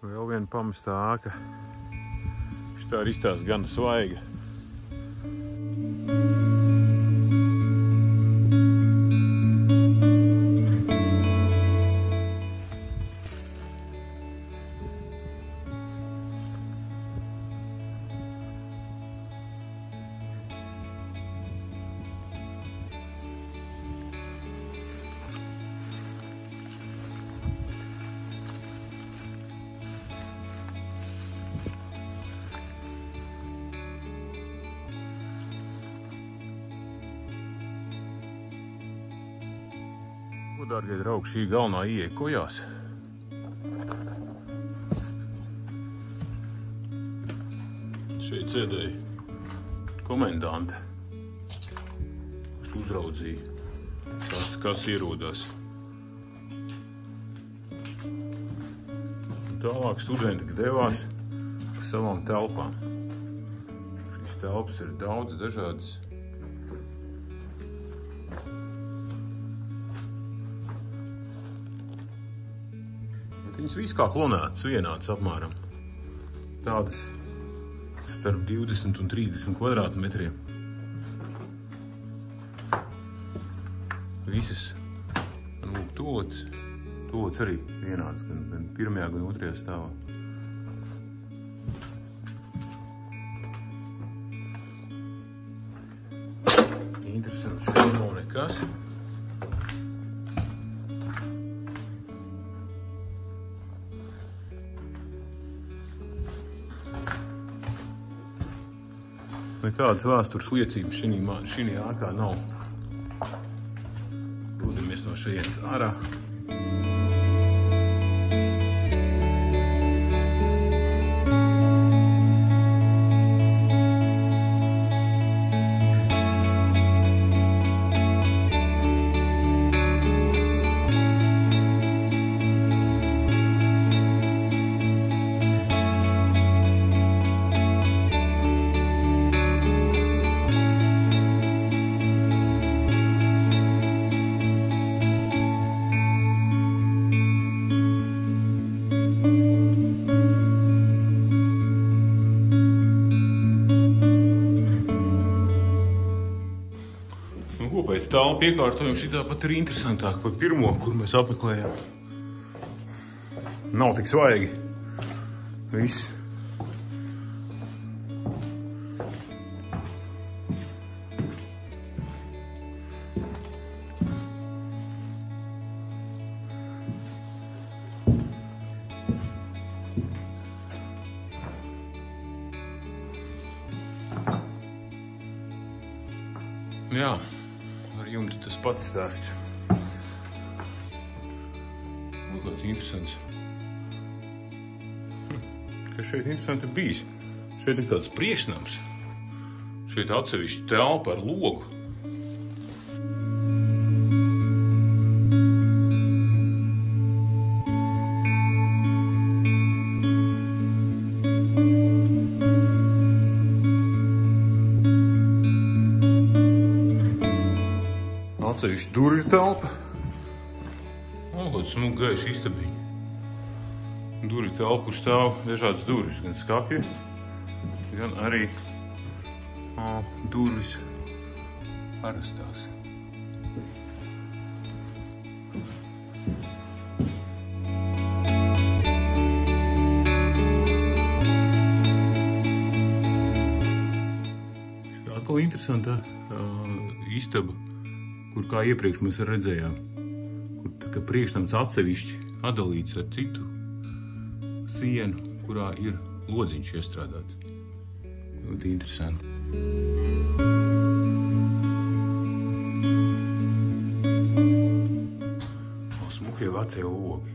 Vēl viena pamestā āka. Šitā ir izstāsts gan svaiga. Dārgie draugi, šī galvenā ieeja Kojās. Šeit sēdēja komendante, kas uzraudzīja, kas ierodās. Un tālāk studenti devās pa savām telpām. Šīs telpas ir daudz dažādas. Viņas viss kā klonētas, vienāds apmēram. Tādas starp 20 un 30 kvadrātmetriem. Visas, lūk, tots arī vienāds, gan pirmajā, gan otrajā stāvā. Interesanti, šeit nav nekas. Nekādas vēstures liecības šī ēkā nav. Dodamies no šejienes ārā. Pēc telpu iekārtojumu šitā pat ir interesantāk par pirmo, kur mēs apmeklējām. Nav tik svaigi. Viss. Jā. Ar jumtu tas pats stāsts. Kāds interesants. Kas šeit interesanti ir bijis? Šeit ir tāds priekšnams. Šeit atsevišķi telpa ar logu. Atsevišķi durvju telpa. Kaut smuka gaiša istabiņa. Durvju telpa, kur stāv dažādas durvis, gan skapja, gan arī durvis parastās. Šī atkal interesanta istaba, kur kā iepriekš mēs redzējām, kur priekšnams atsevišķi atdalīts ar citu sienu, kurā ir lodziņš iestrādāts. Ļoti interesanti. Smukie vecie logi.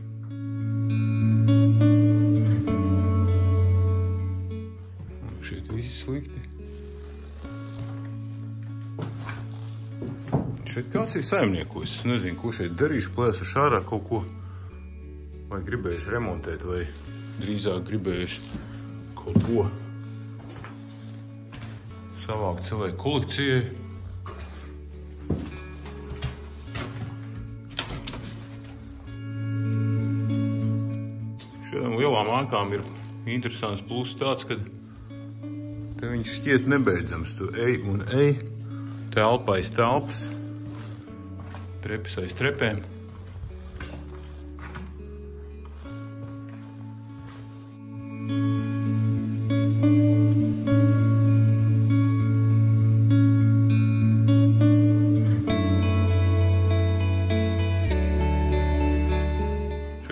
Šeit visi slikti. Šeit kāds ir saimniekojis. Es nezinu, ko šeit darīšu, plēsuši ārā kaut ko. Vai gribējuši remontēt, vai drīzāk gribējuši kaut ko savākt savai kolekcijai. Šeit lielām ēkām ir interesants pluss tāds, ka te viņš šķiet nebeidzams. Tu ej un ej, telpa aiz telpas, trepes aiz trepēm.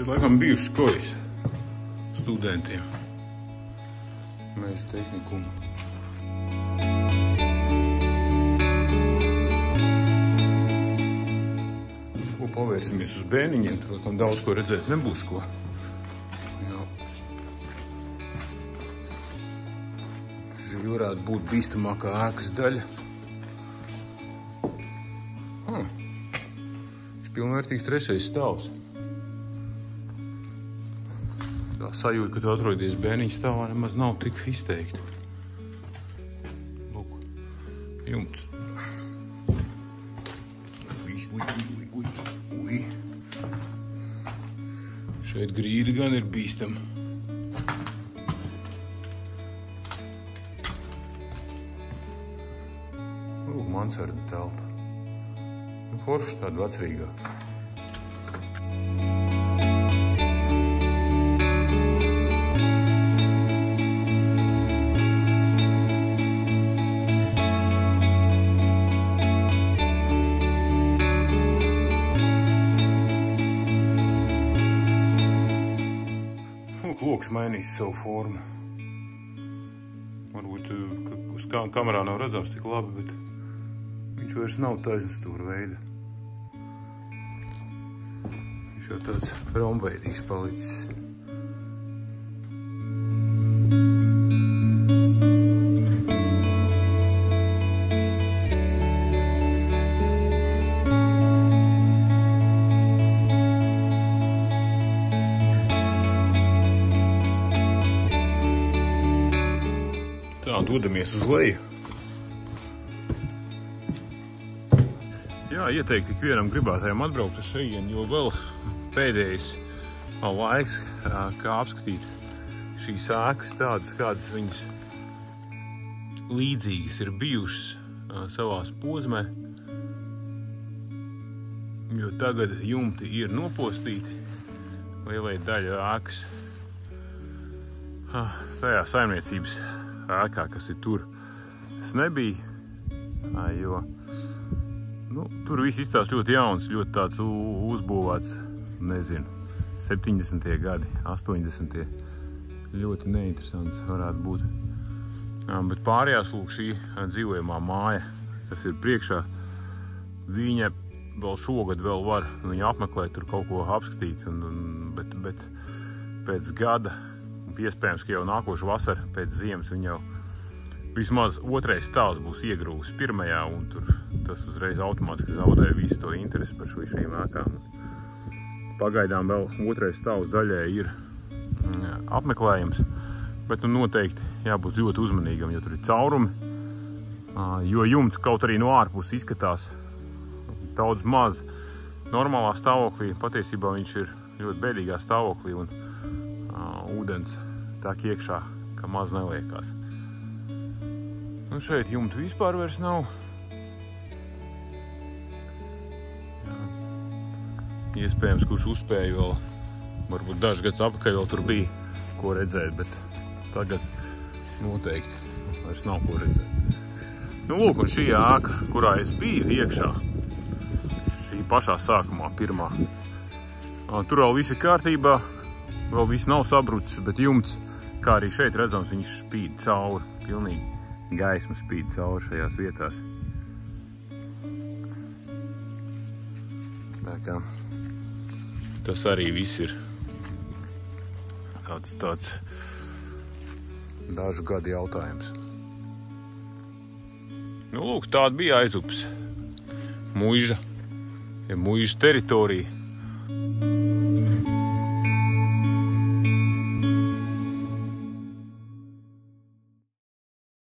Laikam bijušas kojas studentiem. Mēs tehnikumu. Ko pavērsimies uz bēniņiem, tur laikam daudz ko redzēt nebūs ko. Jā. Šī varētu būt bīstamākā ēkas daļa. Šis pilnvērtīgs 3. stāvs. Tā sajūta, ka tu atrodies bērniņa stāvā, nemaz nav tik izteikti. Lūk, jumts. Ui. Šeit grīda gan ir bīstama. Lūk, mansarda telpa. Forša tāda vecrīgā. Loks mainīs savu formu. Varbūt uz kamerā nav redzams tik labi, bet viņš vairs nav taisnstūra veida. Viņš jau tāds romveidīgs palicis. Tā, dodamies uz leju. Jā, ieteikti ikvienam gribētājiem atbraukt uz šejieni, jo vēl pēdējais laiks, kā apskatīt šīs ēkas tādas, kādas viņas līdzīgas ir bijušas savās posmē. Jo tagad jumti ir nopostīti, lielai daļa ēkas tajā saimniecības ēkā, kas ir tur. Es nebija, jo tur viss izstāst ļoti jauns, ļoti tāds uzbūvēts, nezinu, 70. gadi, 80. Ļoti neinteresants varētu būt. Bet pārējās, lūk, šī dzīvojamā māja, kas ir priekšā, viņa vēl šogad vēl var viņu apmeklēt, tur kaut ko apskatīt, bet pēc gada, iespējams, ka jau nākošu vasaru pēc ziemas viņa jau vismaz 2. stāvs būs iegrūs 1. un tur tas uzreiz automātiski zaudē visu to interesi par šīm ēkām. Pagaidām vēl 2. stāvs daļai ir apmeklējums, bet noteikti jābūt ļoti uzmanīgam, jo tur ir caurumi, jo jumts kaut arī no ārpus izskatās daudz maz normālā stāvoklī, patiesībā viņš ir ļoti bēdīgā stāvoklī un ūdens tak iekšā, ka maz neliekās. Un šeit jumtu vispār vairs nav. Jā. Iespējams, kurš uzspēja vēl, varbūt dažs gads apakaļ vēl tur bija, ko redzēt, bet tagad noteikti vairs nav ko redzēt. Lūk, un šī ēka, kurā es biju iekšā, šī pašā sākumā, pirmā. Tur vēl viss ir kārtībā, vēl viss nav sabrucis, bet jumts, kā arī šeit redzams, viņš spīd cauri, pilnīgi gaisma spīd cauri šajās vietās. Tā kā tas arī viss ir tāds dažu gadu jautājums. Lūk, tāda bija Aizups muiža, muižas teritorija.